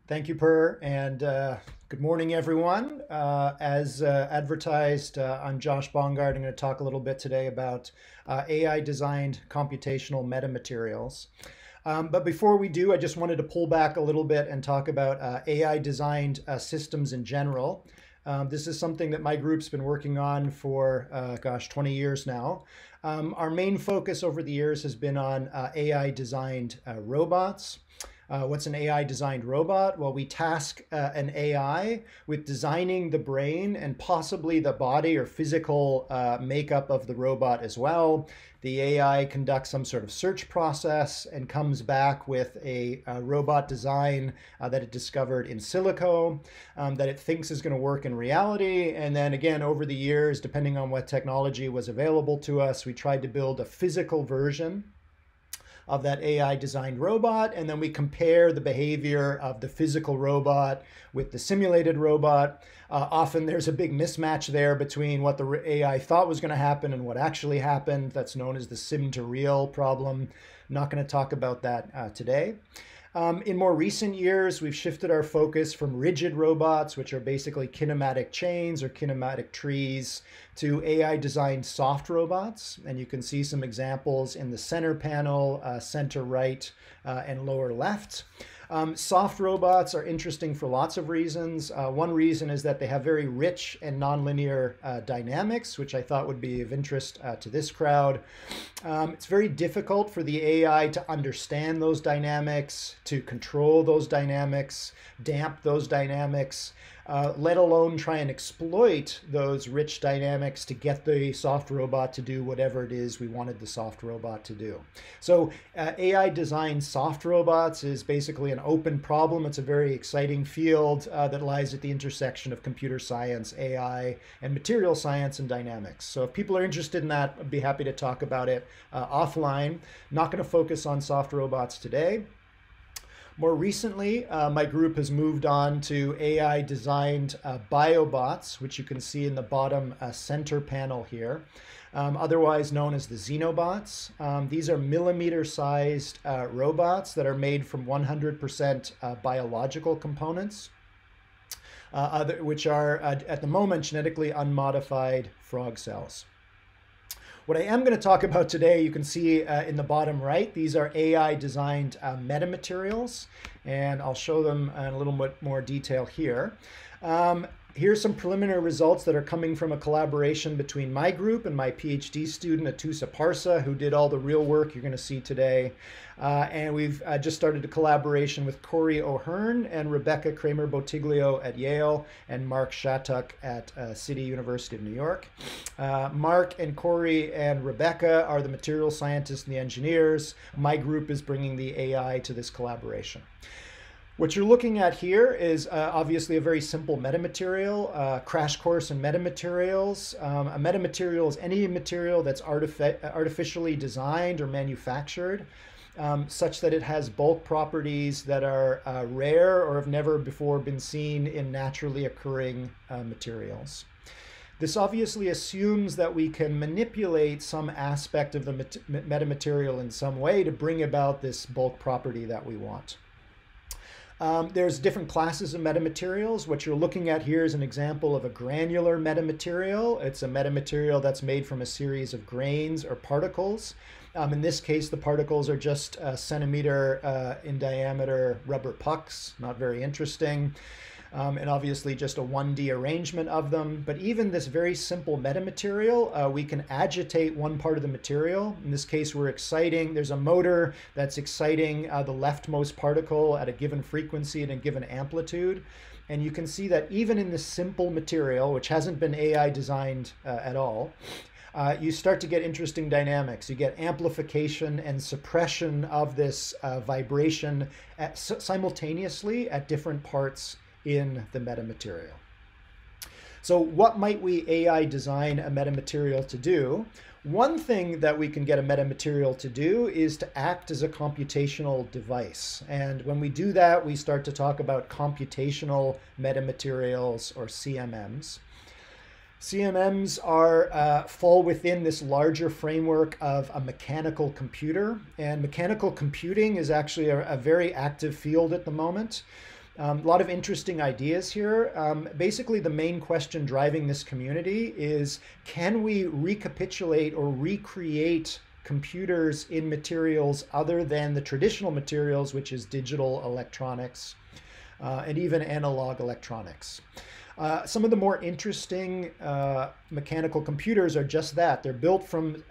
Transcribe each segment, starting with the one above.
Thank you, Per, and good morning, everyone. As advertised, I'm Josh Bongard. I'm going to talk a little bit today about AI-designed computational metamaterials. But before we do, I just wanted to pull back a little bit and talk about AI-designed systems in general. This is something that my group's been working on for, 20 years now. Our main focus over the years has been on AI-designed robots. What's an AI-designed robot? Well, we task an AI with designing the brain and possibly the body or physical makeup of the robot as well. The AI conducts some sort of search process and comes back with a robot design that it discovered in silico, that it thinks is going to work in reality. And then again, over the years, depending on what technology was available to us, we tried to build a physical version of that AI designed robot, and then we compare the behavior of the physical robot with the simulated robot. Often there's a big mismatch there between what the AI thought was going to happen and what actually happened. That's known as the sim to real problem. I'm not going to talk about that today. In more recent years, we've shifted our focus from rigid robots, which are basically kinematic chains or kinematic trees, to AI-designed soft robots. And you can see some examples in the center panel, center right, and lower left. Soft robots are interesting for lots of reasons. One reason is that they have very rich and nonlinear dynamics, which I thought would be of interest to this crowd. It's very difficult for the AI to understand those dynamics, to control those dynamics, damp those dynamics, let alone try and exploit those rich dynamics to get the soft robot to do whatever it is we wanted the soft robot to do. So AI designed soft robots is basically an open problem. It's a very exciting field that lies at the intersection of computer science, AI, and material science and dynamics. So if people are interested in that, I'd be happy to talk about it offline. Not going to focus on soft robots today. More recently, my group has moved on to AI-designed biobots, which you can see in the bottom center panel here, otherwise known as the xenobots. These are millimeter-sized robots that are made from 100% biological components, which are, at the moment, genetically unmodified frog cells. What I am going to talk about today, you can see in the bottom right, these are AI-designed metamaterials, and I'll show them in a little bit more detail here. Here's some preliminary results that are coming from a collaboration between my group and my PhD student, Atusa Parsa, who did all the real work you're going to see today. And we've just started a collaboration with Corey O'Hearn and Rebecca Kramer-Botiglio at Yale and Mark Shattuck at City University of New York. Mark and Corey and Rebecca are the material scientists and the engineers. My group is bringing the AI to this collaboration. What you're looking at here is obviously a very simple metamaterial, crash course in metamaterials. A metamaterial is any material that's artificially designed or manufactured such that it has bulk properties that are rare or have never before been seen in naturally occurring materials. This obviously assumes that we can manipulate some aspect of the metamaterial in some way to bring about this bulk property that we want. There's different classes of metamaterials. What you're looking at here is an example of a granular metamaterial. It's a metamaterial that's made from a series of grains or particles. In this case, the particles are just a centimeter in diameter rubber pucks, not very interesting. And obviously just a 1D arrangement of them. But even this very simple metamaterial, we can agitate one part of the material. In this case, there's a motor that's exciting the leftmost particle at a given frequency and a given amplitude. And you can see that even in this simple material, which hasn't been AI designed at all, you start to get interesting dynamics. You get amplification and suppression of this vibration simultaneously at different parts in the metamaterial. So what might we AI design a metamaterial to do? One thing that we can get a metamaterial to do is to act as a computational device. And when we do that, we start to talk about computational metamaterials, or CMMs. CMMs fall within this larger framework of a mechanical computer, and mechanical computing is actually a very active field at the moment. A lot of interesting ideas here. Basically, the main question driving this community is, can we recapitulate or recreate computers in materials other than the traditional materials, which is digital electronics and even analog electronics? Some of the more interesting mechanical computers are just that. They're built from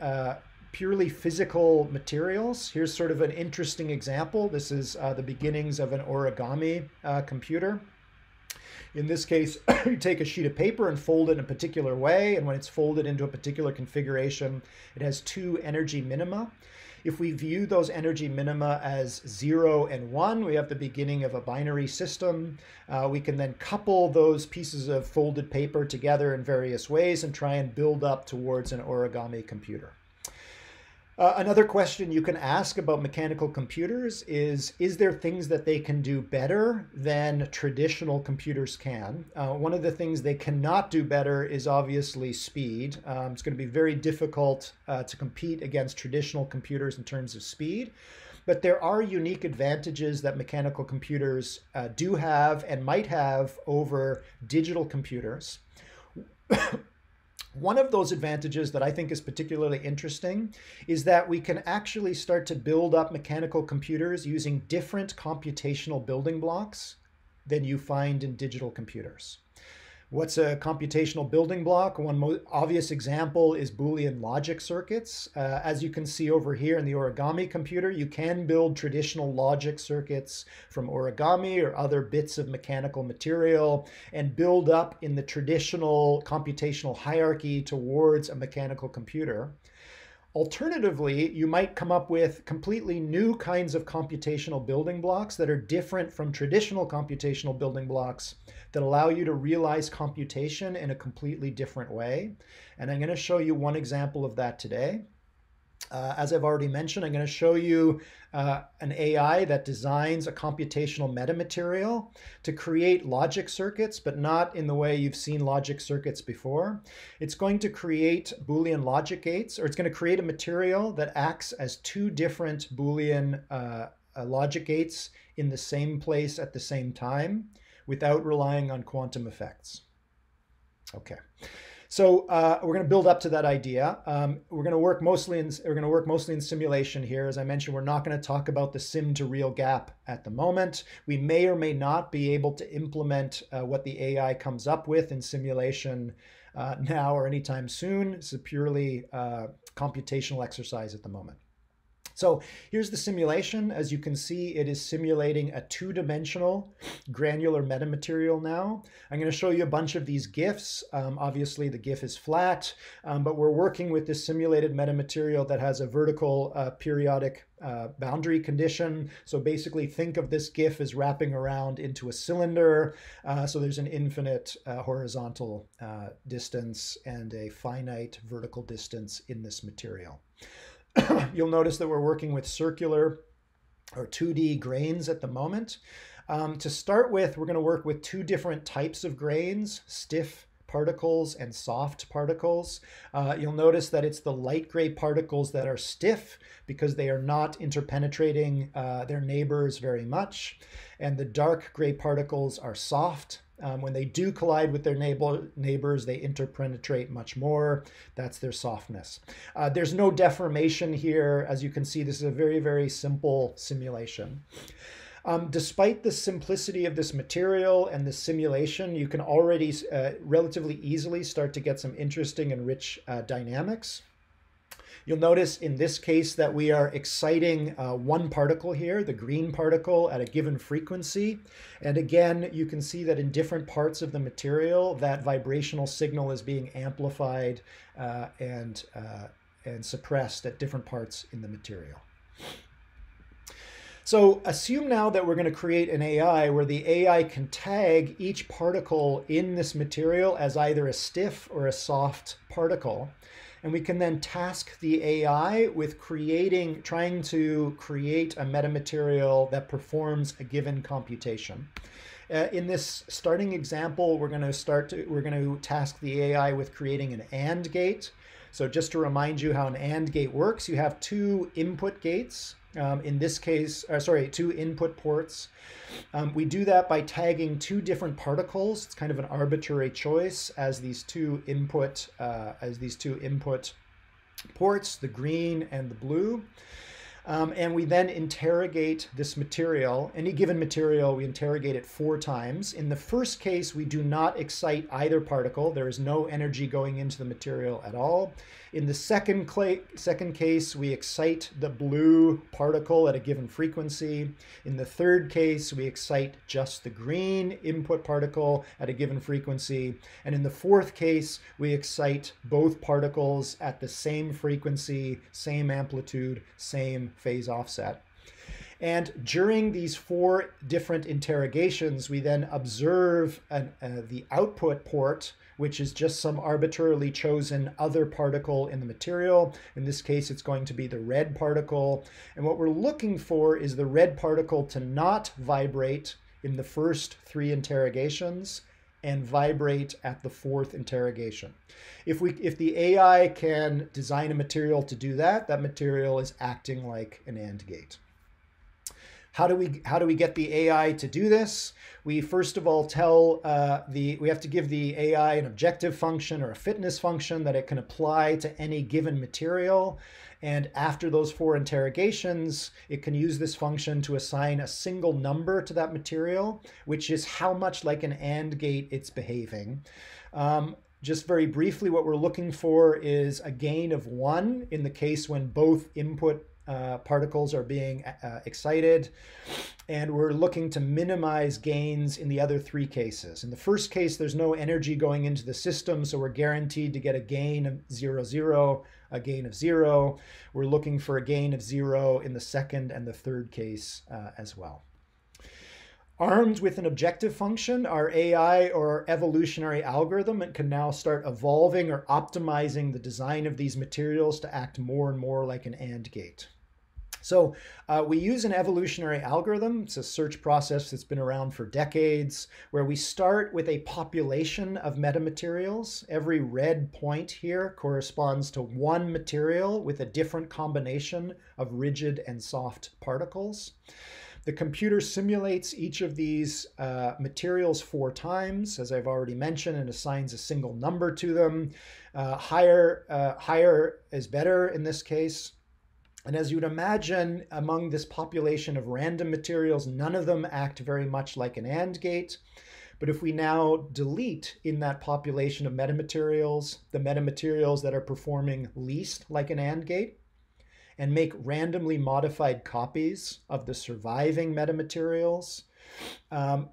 purely physical materials. Here's sort of an interesting example. This is the beginnings of an origami computer. In this case, you take a sheet of paper and fold it in a particular way, and when it's folded into a particular configuration, it has two energy minima. If we view those energy minima as 0 and 1, we have the beginning of a binary system. We can then couple those pieces of folded paper together in various ways and try and build up towards an origami computer. Another question you can ask about mechanical computers is there things that they can do better than traditional computers can? One of the things they cannot do better is obviously speed. It's going to be very difficult to compete against traditional computers in terms of speed. But there are unique advantages that mechanical computers do have and might have over digital computers. One of those advantages that I think is particularly interesting is that we can actually start to build up mechanical computers using different computational building blocks than you find in digital computers. What's a computational building block? One obvious example is Boolean logic circuits. As you can see over here in the origami computer, you can build traditional logic circuits from origami or other bits of mechanical material and build up in the traditional computational hierarchy towards a mechanical computer. Alternatively, you might come up with completely new kinds of computational building blocks that are different from traditional computational building blocks that allow you to realize computation in a completely different way. And I'm going to show you one example of that today. As I've already mentioned, I'm going to show you an AI that designs a computational metamaterial to create logic circuits, but not in the way you've seen logic circuits before. It's going to create Boolean logic gates, or it's going to create a material that acts as two different Boolean logic gates in the same place at the same time without relying on quantum effects. Okay. So we're going to build up to that idea. We're going to work mostly in simulation here. As I mentioned, we're not going to talk about the sim to real gap at the moment. We may or may not be able to implement what the AI comes up with in simulation now or anytime soon. It's a purely computational exercise at the moment. So here's the simulation. As you can see, it is simulating a two-dimensional granular metamaterial now. I'm going to show you a bunch of these GIFs. Obviously, the GIF is flat, but we're working with this simulated metamaterial that has a vertical periodic boundary condition. So basically, think of this GIF as wrapping around into a cylinder. So there's an infinite horizontal distance and a finite vertical distance in this material. You'll notice that we're working with circular or 2D grains at the moment. To start with, we're going to work with two different types of grains, stiff particles and soft particles. You'll notice that it's the light gray particles that are stiff because they are not interpenetrating their neighbors very much. And the dark gray particles are soft. When they do collide with their neighbors, they interpenetrate much more. That's their softness. There's no deformation here. As you can see, this is a very, very simple simulation. Despite the simplicity of this material and the simulation, you can already relatively easily start to get some interesting and rich dynamics. You'll notice in this case that we are exciting one particle here, the green particle, at a given frequency. And again, you can see that in different parts of the material, that vibrational signal is being amplified and suppressed at different parts in the material. So assume now that we're going to create an AI where the AI can tag each particle in this material as either a stiff or a soft particle. And we can then task the AI with trying to create a metamaterial that performs a given computation. In this starting example, we're going to task the AI with creating an AND gate. So just to remind you how an AND gate works, you have two input gates. In this case, two input ports. We do that by tagging two different particles. It's kind of an arbitrary choice as these two input ports, the green and the blue. And we then interrogate this material. Any given material, we interrogate it 4 times. In the first case, we do not excite either particle. There is no energy going into the material at all. In the second case, we excite the blue particle at a given frequency. In the third case, we excite just the green input particle at a given frequency. And in the fourth case, we excite both particles at the same frequency, same amplitude, same phase offset. And during these 4 different interrogations, we then observe the output port, which is just some arbitrarily chosen other particle in the material. In this case, it's going to be the red particle. And what we're looking for is the red particle to not vibrate in the first 3 interrogations and vibrate at the 4th interrogation. If the AI can design a material to do that, that material is acting like an AND gate. How do we get the AI to do this? We first of all we have to give the AI an objective function or a fitness function that it can apply to any given material. And after those 4 interrogations, it can use this function to assign a single number to that material, which is how much like an AND gate it's behaving. Just very briefly, what we're looking for is a gain of 1 in the case when both input particles are being excited, and we're looking to minimize gains in the other 3 cases. In the first case, there's no energy going into the system, so we're guaranteed to get a gain of 0, 0, a gain of 0. We're looking for a gain of 0 in the second and the third case as well. Armed with an objective function, our AI or our evolutionary algorithm can now start evolving or optimizing the design of these materials to act more and more like an AND gate. So we use an evolutionary algorithm. It's a search process that's been around for decades, where we start with a population of metamaterials. Every red point here corresponds to one material with a different combination of rigid and soft particles. The computer simulates each of these materials 4 times, as I've already mentioned, and assigns a single number to them. Higher is better in this case. And as you would imagine, among this population of random materials, none of them act very much like an AND gate. But if we now delete in that population of metamaterials, the metamaterials that are performing least like an AND gate, and make randomly modified copies of the surviving metamaterials,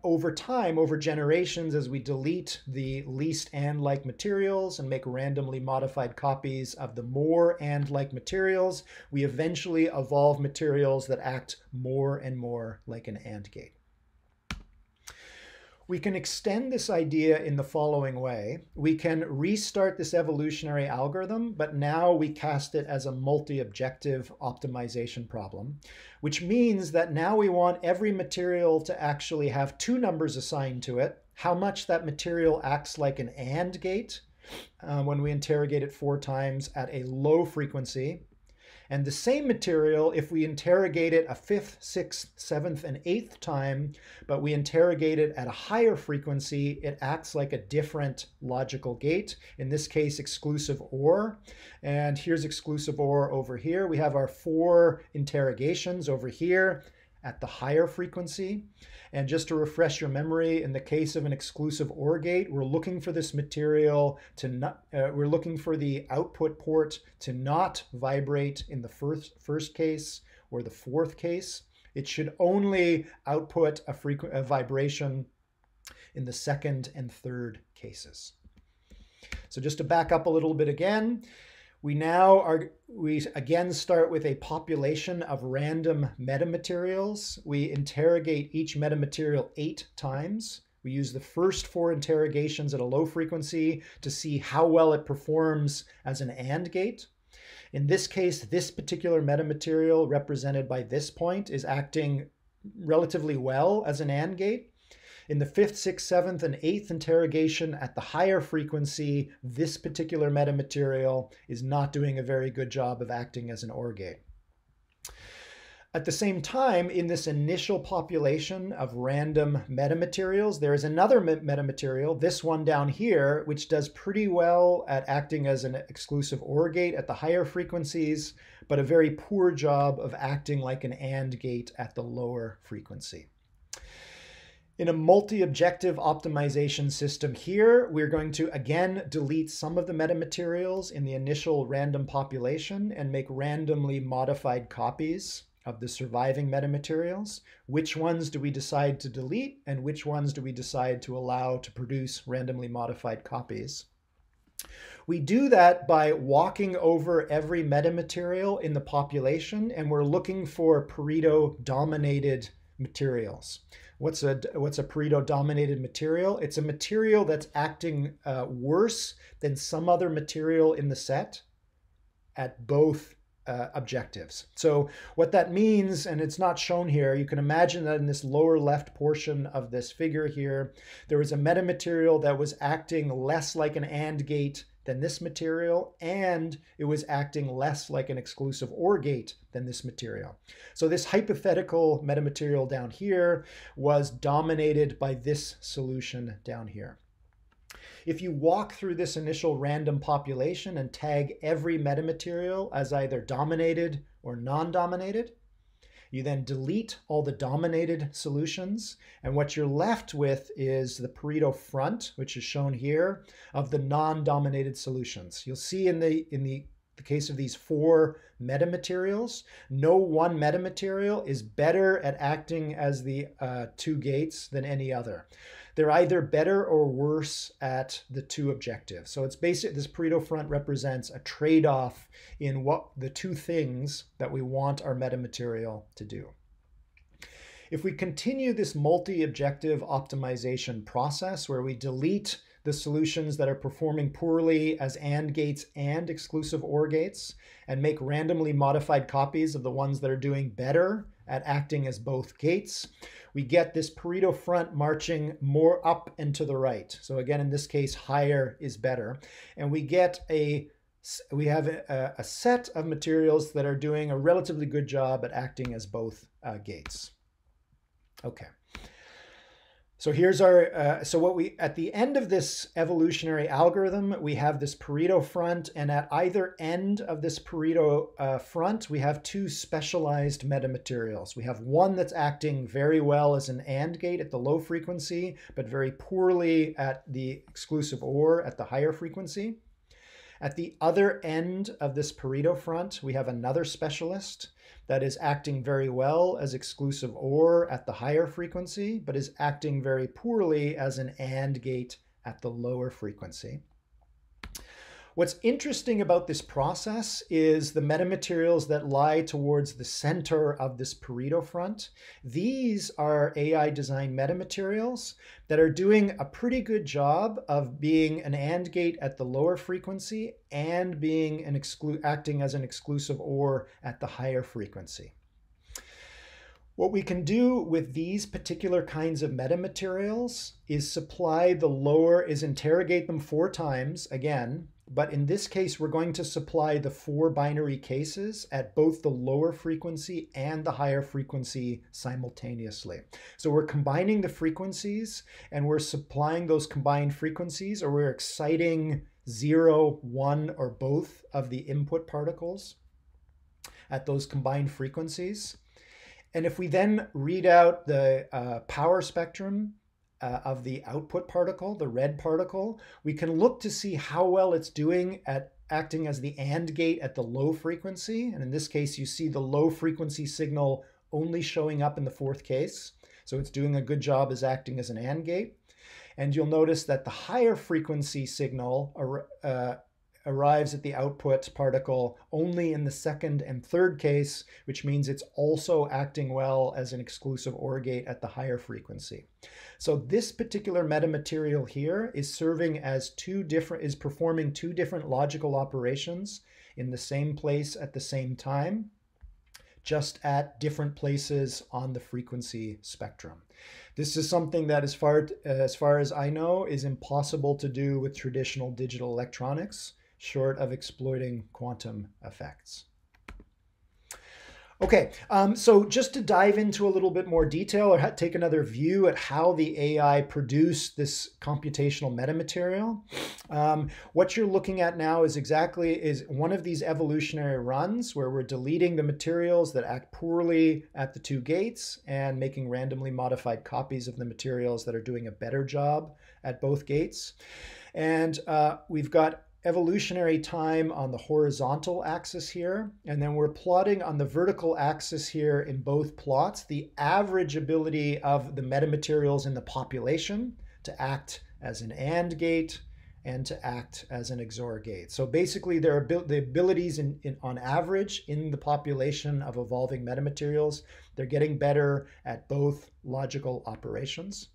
over time, over generations, as we delete the least AND-like materials and make randomly modified copies of the more AND-like materials, we eventually evolve materials that act more and more like an AND gate. We can extend this idea in the following way. We can restart this evolutionary algorithm, but now we cast it as a multi-objective optimization problem, which means that now we want every material to actually have 2 numbers assigned to it, how much that material acts like an AND gate when we interrogate it 4 times at a low frequency. And the same material, if we interrogate it a 5th, 6th, 7th, and 8th time, but we interrogate it at a higher frequency, it acts like a different logical gate, in this case, exclusive OR. And here's exclusive OR over here. We have our 4 interrogations over here at the higher frequency. And just to refresh your memory, in the case of an exclusive OR gate, we're looking for this material to not, we're looking for the output port to not vibrate in the first case or the 4th case. It should only output a vibration in the 2nd and 3rd cases. So just to back up a little bit again, we again start with a population of random metamaterials. We interrogate each metamaterial 8 times. We use the first 4 interrogations at a low frequency to see how well it performs as an AND gate. In this case, this particular metamaterial represented by this point is acting relatively well as an AND gate. In the 5th, 6th, 7th, and 8th interrogation at the higher frequency, this particular metamaterial is not doing a very good job of acting as an OR gate. At the same time, in this initial population of random metamaterials, there is another metamaterial, this one down here, which does pretty well at acting as an exclusive OR gate at the higher frequencies, but a very poor job of acting like an AND gate at the lower frequency. In a multi-objective optimization system here, we're going to again delete some of the metamaterials in the initial random population and make randomly modified copies of the surviving metamaterials. Which ones do we decide to delete and which ones do we decide to allow to produce randomly modified copies? We do that by walking over every metamaterial in the population, and we're looking for Pareto-dominated materials. What's a Pareto-dominated material? It's a material that's acting worse than some other material in the set at both objectives. So what that means, and it's not shown here, you can imagine that in this lower left portion of this figure here, there was a metamaterial that was acting less like an AND gate than this material, and it was acting less like an exclusive OR gate than this material. So this hypothetical metamaterial down here was dominated by this solution down here. If you walk through this initial random population and tag every metamaterial as either dominated or non-dominated, you then delete all the dominated solutions, and what you're left with is the Pareto front, which is shown here, of the non-dominated solutions. You'll see in the case of these 4 metamaterials, no one metamaterial is better at acting as the 2 gates than any other. They're either better or worse at the 2 objectives. So it's basic. This Pareto front represents a trade-off in what the 2 things that we want our metamaterial to do. If we continue this multi-objective optimization process where we delete the solutions that are performing poorly as AND gates and exclusive OR gates and make randomly modified copies of the ones that are doing better at acting as both gates, we get this Pareto front marching more up and to the right. So again, in this case, higher is better. And we have a set of materials that are doing a relatively good job at acting as both gates. Okay. So here's our, at the end of this evolutionary algorithm, we have this Pareto front, and at either end of this Pareto front, we have 2 specialized metamaterials. We have one that's acting very well as an AND gate at the low frequency, but very poorly at the exclusive OR at the higher frequency. At the other end of this Pareto front, we have another specialist that is acting very well as exclusive OR at the higher frequency, but is acting very poorly as an AND gate at the lower frequency. What's interesting about this process is the metamaterials that lie towards the center of this Pareto front. These are AI design metamaterials that are doing a pretty good job of being an AND gate at the lower frequency and being acting as an exclusive OR at the higher frequency. What we can do with these particular kinds of metamaterials is interrogate them 4 times again, but in this case, we're going to supply the 4 binary cases at both the lower frequency and the higher frequency simultaneously. So we're combining the frequencies and we're supplying those combined frequencies, or we're exciting 0, 1, or both of the input particles at those combined frequencies. And if we then read out the power spectrum of the output particle, the red particle, we can look to see how well it's doing at acting as the AND gate at the low frequency. And in this case, you see the low frequency signal only showing up in the 4th case. So it's doing a good job as acting as an AND gate. And you'll notice that the higher frequency signal arrives at the output particle only in the 2nd and 3rd case, which means it's also acting well as an exclusive OR gate at the higher frequency. So this particular metamaterial here is performing 2 different logical operations in the same place at the same time just at different places on the frequency spectrum. This is something that, as far as I know, is impossible to do with traditional digital electronics, short of exploiting quantum effects. Okay, so just to dive into a little bit more detail or take another view at how the AI produced this computational metamaterial, what you're looking at now is one of these evolutionary runs where we're deleting the materials that act poorly at the two gates and making randomly modified copies of the materials that are doing a better job at both gates. And we've got evolutionary time on the horizontal axis here, and then we're plotting on the vertical axis here in both plots the average ability of the metamaterials in the population to act as an AND gate and to act as an XOR gate. So basically the abilities on average in the population of evolving metamaterials, they're getting better at both logical operations.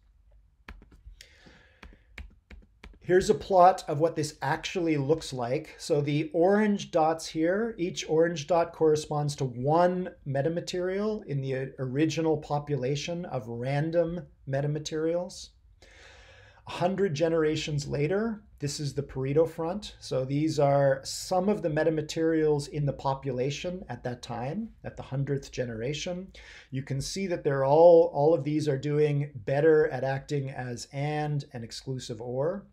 Here's a plot of what this actually looks like. So the orange dots here, each orange dot corresponds to one metamaterial in the original population of random metamaterials. 100 generations later, this is the Pareto front. So these are some of the metamaterials in the population at that time, at the 100th generation. You can see that they're all of these are doing better at acting as AND and exclusive OR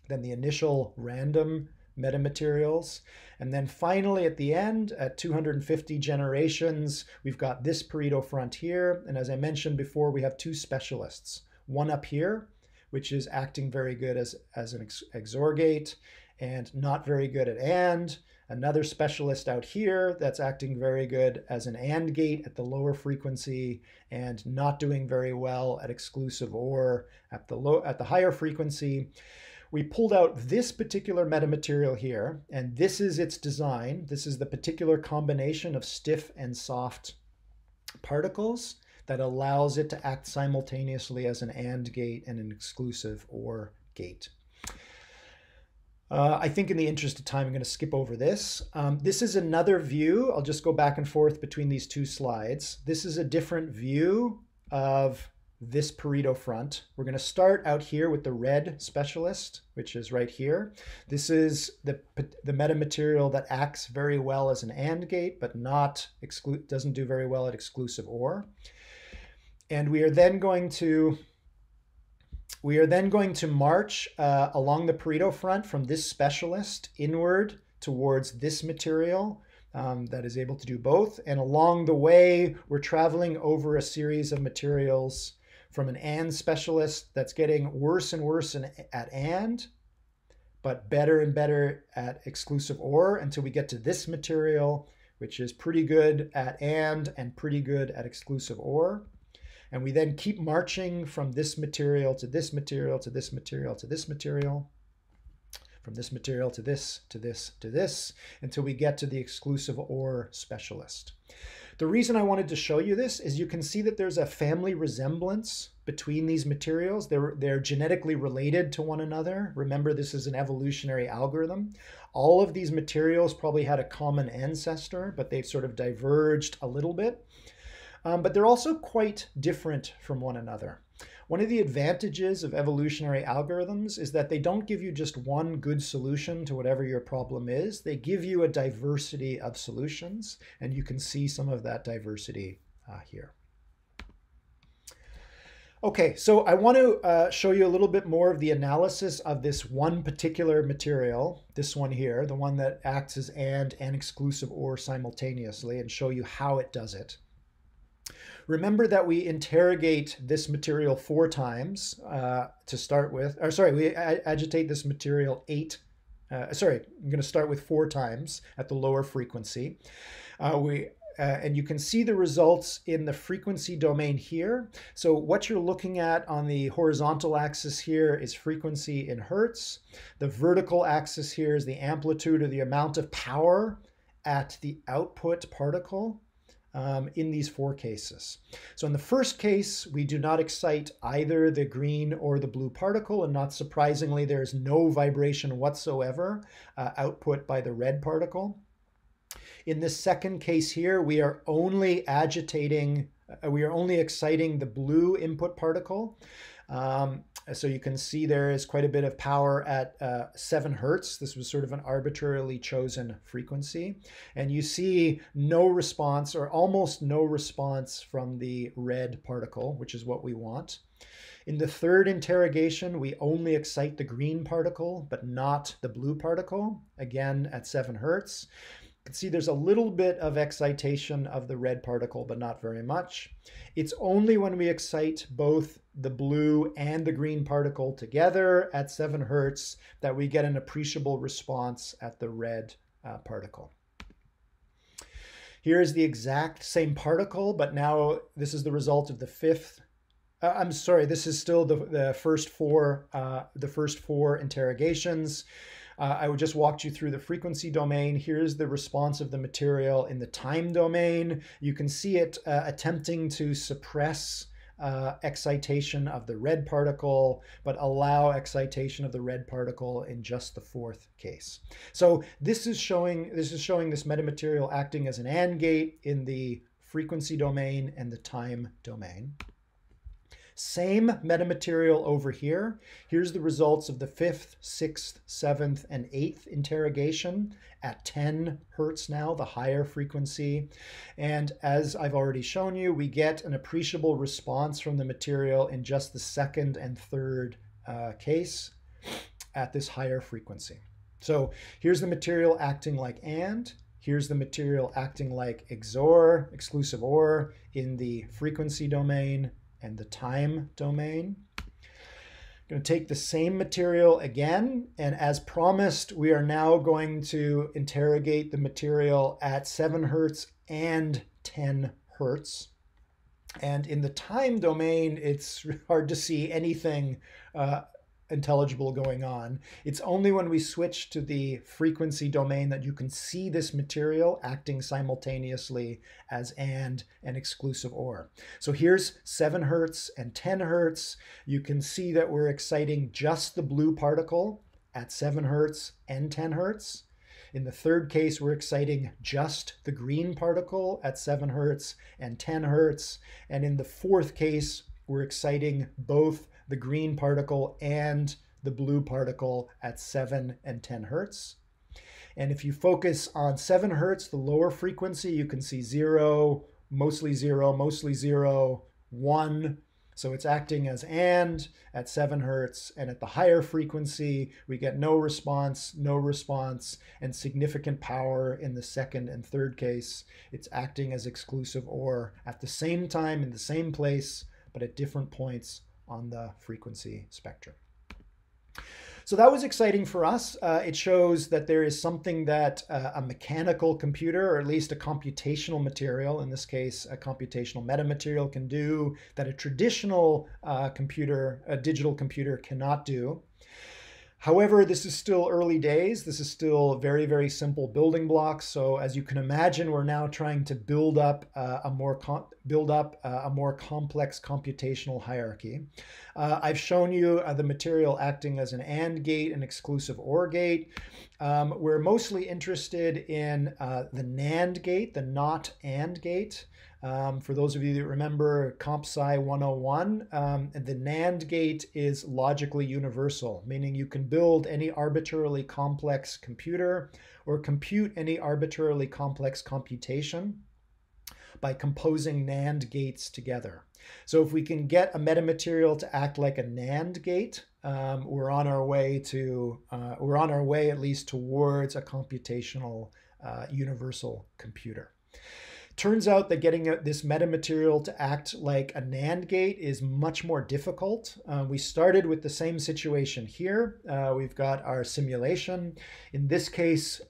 than the initial random metamaterials. And then finally at the end, at 250 generations, we've got this Pareto front here. And as I mentioned before, we have two specialists. One up here, which is acting very good as an XOR gate and not very good at AND. Another specialist out here that's acting very good as an AND gate at the lower frequency and not doing very well at exclusive OR at the higher frequency. We pulled out this particular metamaterial here, and this is its design. This is the particular combination of stiff and soft particles that allows it to act simultaneously as an AND gate and an exclusive OR gate. I think in the interest of time, I'm going to skip over this. This is another view. I'll just go back and forth between these two slides. This is a different view of this Pareto front. We're going to start out here with the red specialist, which is right here. This is the metamaterial that acts very well as an AND gate, but doesn't do very well at exclusive OR. And we are then going to march along the Pareto front from this specialist inward towards this material that is able to do both. And along the way, we're traveling over a series of materials from an AND specialist that's getting worse and worse at AND, but better and better at exclusive OR until we get to this material, which is pretty good at AND and pretty good at exclusive OR. And we then keep marching from this material to this material to this material to this material, from this material to this, to this, to this, until we get to the exclusive OR specialist. The reason I wanted to show you this is you can see that there's a family resemblance between these materials. They're genetically related to one another. Remember, this is an evolutionary algorithm. All of these materials probably had a common ancestor, but they've sort of diverged a little bit. But they're also quite different from one another. One of the advantages of evolutionary algorithms is that they don't give you just one good solution to whatever your problem is. They give you a diversity of solutions, and you can see some of that diversity here. Okay, so I want to show you a little bit more of the analysis of this one particular material, this one here, the one that acts as AND and exclusive OR simultaneously, and show you how it does it. Remember that we interrogate this material 4 times to start with. Or sorry, we agitate this material I'm going to start with 4 times at the lower frequency. And you can see the results in the frequency domain here. So what you're looking at on the horizontal axis here is frequency in hertz. The vertical axis here is the amplitude or the amount of power at the output particle. In these 4 cases. So in the first case, we do not excite either the green or the blue particle, and not surprisingly, there is no vibration whatsoever output by the red particle. In this second case here, we are only exciting the blue input particle. So you can see there is quite a bit of power at 7 hertz. This was sort of an arbitrarily chosen frequency. And you see no response, or almost no response, from the red particle, which is what we want. In the third interrogation, we only excite the green particle, but not the blue particle, again at 7 hertz. You can see there's a little bit of excitation of the red particle, but not very much. It's only when we excite both the blue and the green particle together at 7 hertz that we get an appreciable response at the red particle. Here is the exact same particle, but now this is the result of the fifth. I'm sorry, this is still the first four interrogations. I would just walk you through the frequency domain. Here's the response of the material in the time domain. You can see it attempting to suppress excitation of the red particle, but allow excitation of the red particle in just the fourth case. So this is showing this metamaterial acting as an AND gate in the frequency domain and the time domain. Same metamaterial over here. Here's the results of the 5th, 6th, 7th, and 8th interrogation at 10 hertz now, the higher frequency. And as I've already shown you, we get an appreciable response from the material in just the second and third case at this higher frequency. So here's the material acting like AND. Here's the material acting like XOR, exclusive OR, in the frequency domain and the time domain. I'm going to take the same material again, and as promised, we are now going to interrogate the material at 7 hertz and 10 hertz. And in the time domain, it's hard to see anything intelligible going on. It's only when we switch to the frequency domain that you can see this material acting simultaneously as AND and exclusive OR. So here's 7 hertz and 10 hertz. You can see that we're exciting just the blue particle at 7 hertz and 10 hertz. In the third case, we're exciting just the green particle at 7 hertz and 10 hertz. And in the fourth case, we're exciting both the green particle and the blue particle at 7 and 10 hertz. And if you focus on 7 hertz, the lower frequency, you can see 0, mostly 1. So it's acting as AND at 7 hertz. And at the higher frequency, we get no response, and significant power in the second and third case. It's acting as exclusive OR at the same time in the same place, but at different points on the frequency spectrum. So that was exciting for us. It shows that there is something that a mechanical computer, or at least a computational material, in this case a computational metamaterial, can do that a traditional digital computer cannot do. However, this is still early days. This is still very, very simple building blocks. So as you can imagine, we're now trying to build up a more complex computational hierarchy. I've shown you the material acting as an AND gate, an exclusive OR gate. We're mostly interested in the NAND gate, the not AND gate. For those of you that remember Comp Sci 101, the NAND gate is logically universal, meaning you can build any arbitrarily complex computer or compute any arbitrarily complex computation by composing NAND gates together. So if we can get a metamaterial to act like a NAND gate, we're on our way at least towards a computational universal computer. Turns out that getting this metamaterial to act like a NAND gate is much more difficult. We started with the same situation here. We've got our simulation. In this case,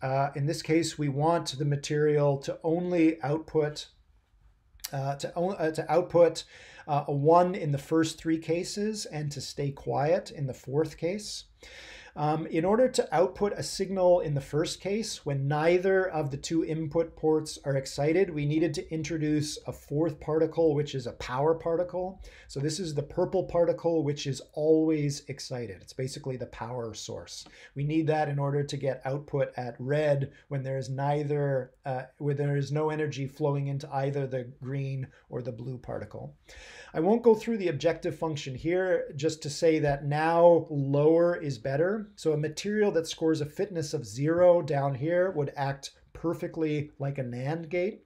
we want the material to only output a 1 in the first 3 cases and to stay quiet in the fourth case. In order to output a signal in the first case, when neither of the two input ports are excited, we needed to introduce a fourth particle, which is a power particle. So this is the purple particle, which is always excited. It's basically the power source. We need that in order to get output at red when there is where there is no energy flowing into either the green or the blue particle. I won't go through the objective function here, just to say that now lower is better. So a material that scores a fitness of 0 down here would act perfectly like a NAND gate.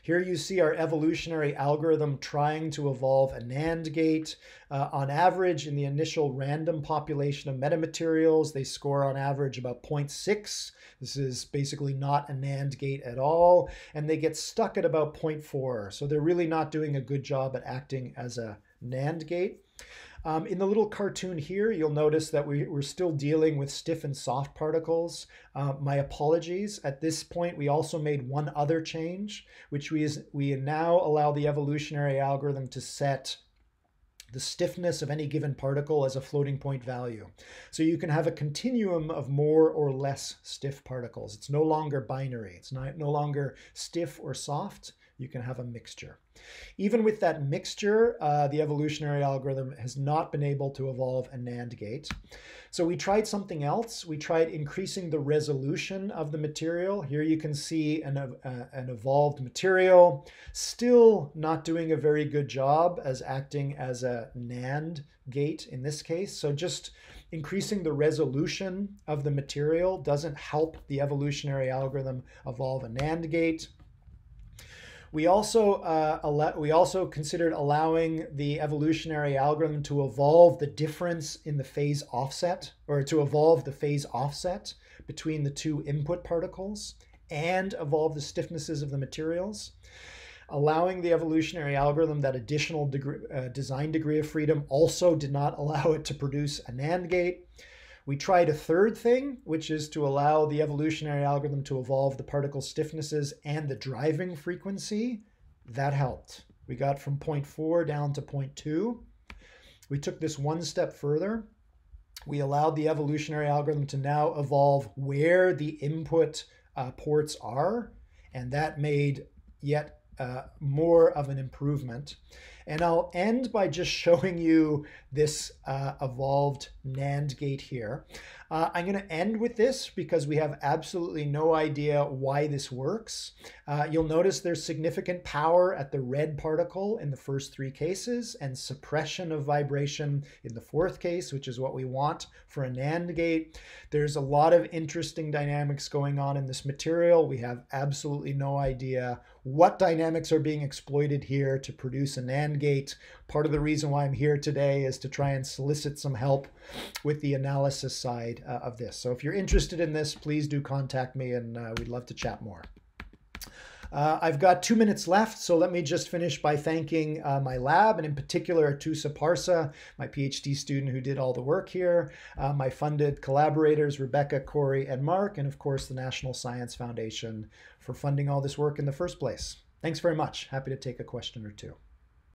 Here you see our evolutionary algorithm trying to evolve a NAND gate. On average, in the initial random population of metamaterials, they score on average about 0.6. This is basically not a NAND gate at all. And they get stuck at about 0.4. So they're really not doing a good job at acting as a NAND gate. In the little cartoon here, you'll notice that we're still dealing with stiff and soft particles. My apologies. At this point, we also made one other change, which we now allow the evolutionary algorithm to set the stiffness of any given particle as a floating point value. So you can have a continuum of more or less stiff particles. It's no longer binary. It's no longer stiff or soft. You can have a mixture. Even with that mixture, the evolutionary algorithm has not been able to evolve a NAND gate. So we tried something else. We tried increasing the resolution of the material. Here you can see an evolved material, still not doing a very good job as acting as a NAND gate in this case. So just increasing the resolution of the material doesn't help the evolutionary algorithm evolve a NAND gate. We also considered allowing the evolutionary algorithm to evolve the difference in the phase offset, or to evolve the phase offset between the two input particles and evolve the stiffnesses of the materials. Allowing the evolutionary algorithm that additional design degree of freedom also did not allow it to produce a NAND gate. We tried a third thing, which is to allow the evolutionary algorithm to evolve the particle stiffnesses and the driving frequency. That helped. We got from 0.4 down to 0.2. We took this one step further. We allowed the evolutionary algorithm to now evolve where the input ports are, and that made yet more of an improvement. And I'll end by just showing you this evolved NAND gate here. I'm going to end with this because we have absolutely no idea why this works. You'll notice there's significant power at the red particle in the first three cases and suppression of vibration in the fourth case, which is what we want for a NAND gate. There's a lot of interesting dynamics going on in this material. We have absolutely no idea what dynamics are being exploited here to produce a NAND gate. Part of the reason why I'm here today is to try and solicit some help with the analysis side of this. So if you're interested in this, please do contact me, and we'd love to chat more. I've got 2 minutes left, so let me just finish by thanking my lab, and in particular Atusa Parsa, my PhD student who did all the work here, my funded collaborators, Rebecca, Corey, and Mark, and of course the National Science Foundation for funding all this work in the first place. Thanks very much. Happy to take a question or two.